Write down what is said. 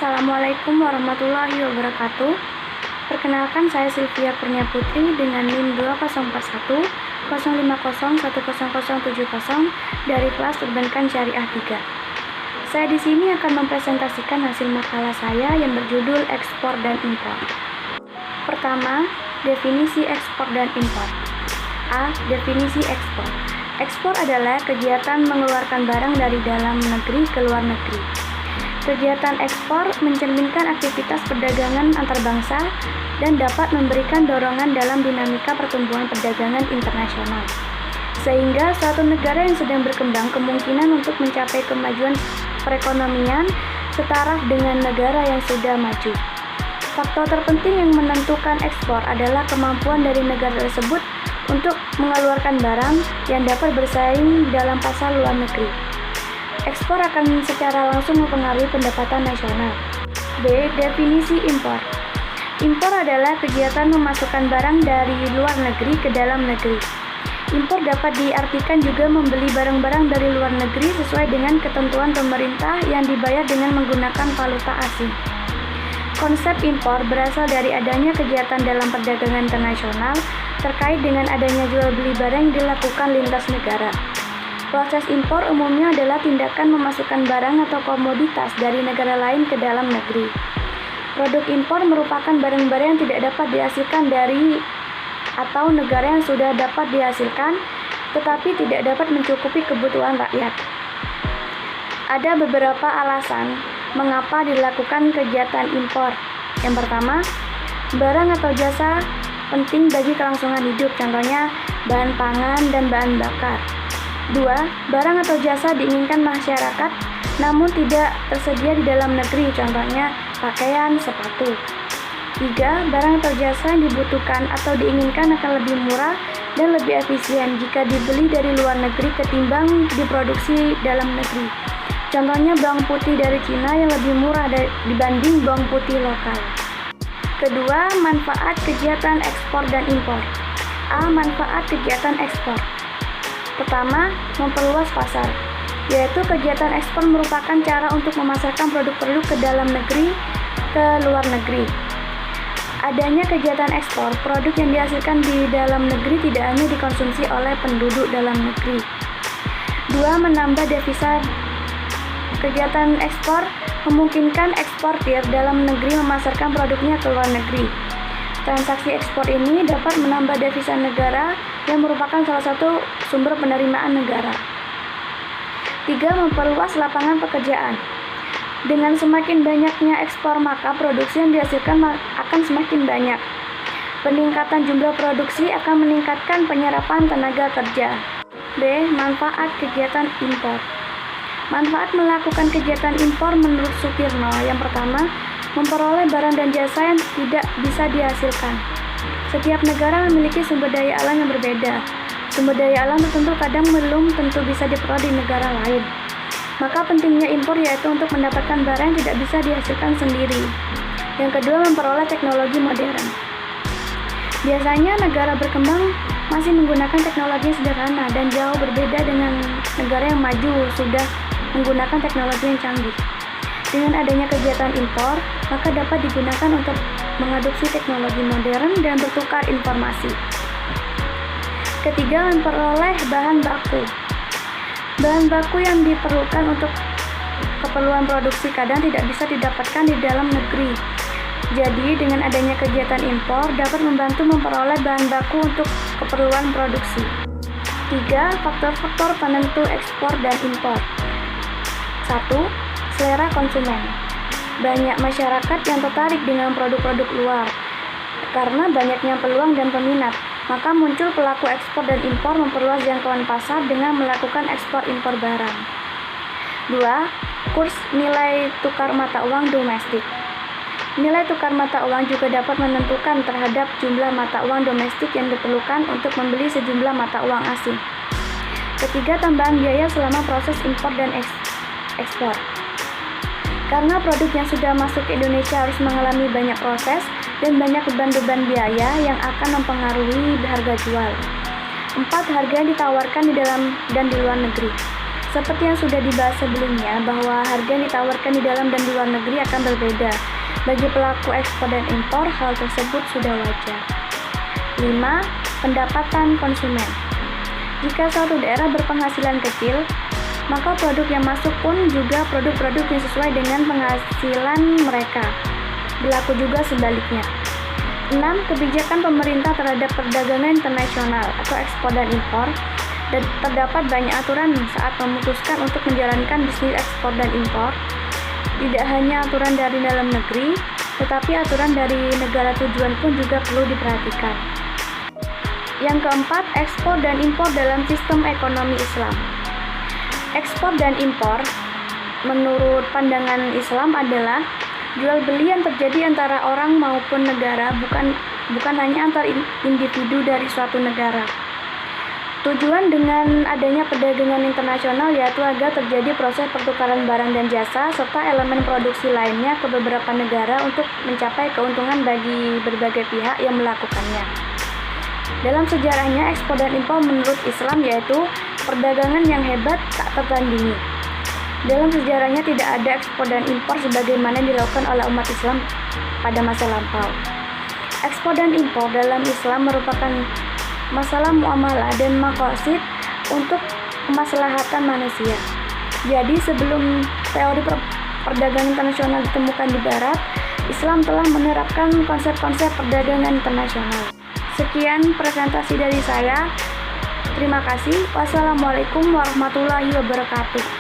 Assalamualaikum warahmatullahi wabarakatuh. Perkenalkan, saya Sylvia Kurnia Putri dengan NIM 2041 050 10070 dari kelas Perbankan Syariah 3. Saya di sini akan mempresentasikan hasil makalah saya yang berjudul Ekspor dan Impor. Pertama, definisi ekspor dan impor. A. Definisi ekspor. Ekspor adalah kegiatan mengeluarkan barang dari dalam negeri ke luar negeri. Kegiatan ekspor mencerminkan aktivitas perdagangan antar bangsa dan dapat memberikan dorongan dalam dinamika pertumbuhan perdagangan internasional. Sehingga suatu negara yang sedang berkembang kemungkinan untuk mencapai kemajuan perekonomian setara dengan negara yang sudah maju. Faktor terpenting yang menentukan ekspor adalah kemampuan dari negara tersebut untuk mengeluarkan barang yang dapat bersaing dalam pasar luar negeri. Ekspor akan secara langsung mempengaruhi pendapatan nasional. B. Definisi impor. Impor adalah kegiatan memasukkan barang dari luar negeri ke dalam negeri. Impor dapat diartikan juga membeli barang-barang dari luar negeri sesuai dengan ketentuan pemerintah yang dibayar dengan menggunakan valuta asing. Konsep impor berasal dari adanya kegiatan dalam perdagangan internasional terkait dengan adanya jual beli barang yang dilakukan lintas negara. Proses impor umumnya adalah tindakan memasukkan barang atau komoditas dari negara lain ke dalam negeri. Produk impor merupakan barang-barang yang tidak dapat dihasilkan dari atau negara yang sudah dapat dihasilkan, tetapi tidak dapat mencukupi kebutuhan rakyat. Ada beberapa alasan mengapa dilakukan kegiatan impor. Yang pertama, barang atau jasa penting bagi kelangsungan hidup, contohnya bahan pangan dan bahan bakar. 2. Barang atau jasa diinginkan masyarakat namun tidak tersedia di dalam negeri, contohnya pakaian, sepatu. 3. Barang atau jasa yang dibutuhkan atau diinginkan akan lebih murah dan lebih efisien jika dibeli dari luar negeri ketimbang diproduksi dalam negeri. Contohnya bawang putih dari Cina yang lebih murah dibanding bawang putih lokal. Kedua, manfaat kegiatan ekspor dan impor. A. Manfaat kegiatan ekspor. Pertama, memperluas pasar, yaitu kegiatan ekspor merupakan cara untuk memasarkan produk-produk ke dalam negeri ke luar negeri. Adanya kegiatan ekspor, produk yang dihasilkan di dalam negeri tidak hanya dikonsumsi oleh penduduk dalam negeri. 2. Menambah devisa. Kegiatan ekspor memungkinkan eksportir dalam negeri memasarkan produknya ke luar negeri. Transaksi ekspor ini dapat menambah devisa negara yang merupakan salah satu sumber penerimaan negara. 3. Memperluas lapangan pekerjaan. Dengan semakin banyaknya ekspor, maka produksi yang dihasilkan akan semakin banyak. Peningkatan jumlah produksi akan meningkatkan penyerapan tenaga kerja. B. Manfaat kegiatan impor. Manfaat melakukan kegiatan impor menurut Sutirno. Yang pertama, memperoleh barang dan jasa yang tidak bisa dihasilkan. Setiap negara memiliki sumber daya alam yang berbeda. Sumber daya alam tertentu kadang belum tentu bisa diperoleh di negara lain. Maka pentingnya impor yaitu untuk mendapatkan barang yang tidak bisa dihasilkan sendiri. Yang kedua, memperoleh teknologi modern. Biasanya negara berkembang masih menggunakan teknologi yang sederhana dan jauh berbeda dengan negara yang maju sudah menggunakan teknologi yang canggih. Dengan adanya kegiatan impor, maka dapat digunakan untuk mengadopsi teknologi modern dan bertukar informasi. Ketiga, memperoleh bahan baku. Bahan baku yang diperlukan untuk keperluan produksi kadang tidak bisa didapatkan di dalam negeri. Jadi, dengan adanya kegiatan impor dapat membantu memperoleh bahan baku untuk keperluan produksi. 3. Faktor-faktor penentu ekspor dan impor. 1. Selera konsumen. Banyak masyarakat yang tertarik dengan produk-produk luar karena banyaknya peluang dan peminat. Maka muncul pelaku ekspor dan impor memperluas jangkauan pasar dengan melakukan ekspor impor barang. 2. Kurs nilai tukar mata uang domestik. Nilai tukar mata uang juga dapat menentukan terhadap jumlah mata uang domestik yang diperlukan untuk membeli sejumlah mata uang asing. Ketiga, tambahan biaya selama proses impor dan ekspor. Karena produk yang sudah masuk ke Indonesia harus mengalami banyak proses dan banyak beban-beban biaya yang akan mempengaruhi harga jual. 4. Harga yang ditawarkan di dalam dan di luar negeri. Seperti yang sudah dibahas sebelumnya, bahwa harga yang ditawarkan di dalam dan di luar negeri akan berbeda. Bagi pelaku ekspor dan impor, hal tersebut sudah wajar. 5. Pendapatan konsumen. Jika suatu daerah berpenghasilan kecil, maka produk yang masuk pun juga produk-produk yang sesuai dengan penghasilan mereka. Berlaku juga sebaliknya. 6. Kebijakan pemerintah terhadap perdagangan internasional atau ekspor dan impor. Dan terdapat banyak aturan saat memutuskan untuk menjalankan bisnis ekspor dan impor. Tidak hanya aturan dari dalam negeri, tetapi aturan dari negara tujuan pun juga perlu diperhatikan. Yang keempat, ekspor dan impor dalam sistem ekonomi Islam. Ekspor dan impor, menurut pandangan Islam adalah jual beli yang terjadi antara orang maupun negara, bukan hanya antar individu dari suatu negara. Tujuan dengan adanya perdagangan internasional yaitu agar terjadi proses pertukaran barang dan jasa serta elemen produksi lainnya ke beberapa negara untuk mencapai keuntungan bagi berbagai pihak yang melakukannya. Dalam sejarahnya, ekspor dan impor menurut Islam yaitu perdagangan yang hebat tak tertandingi. Dalam sejarahnya tidak ada ekspor dan impor sebagaimana dilakukan oleh umat Islam pada masa lampau. Ekspor dan impor dalam Islam merupakan masalah muamalah dan maqasid untuk kemaslahatan manusia. Jadi sebelum teori perdagangan internasional ditemukan di Barat, Islam telah menerapkan konsep-konsep perdagangan internasional. Sekian presentasi dari saya. Terima kasih. Wassalamualaikum warahmatullahi wabarakatuh.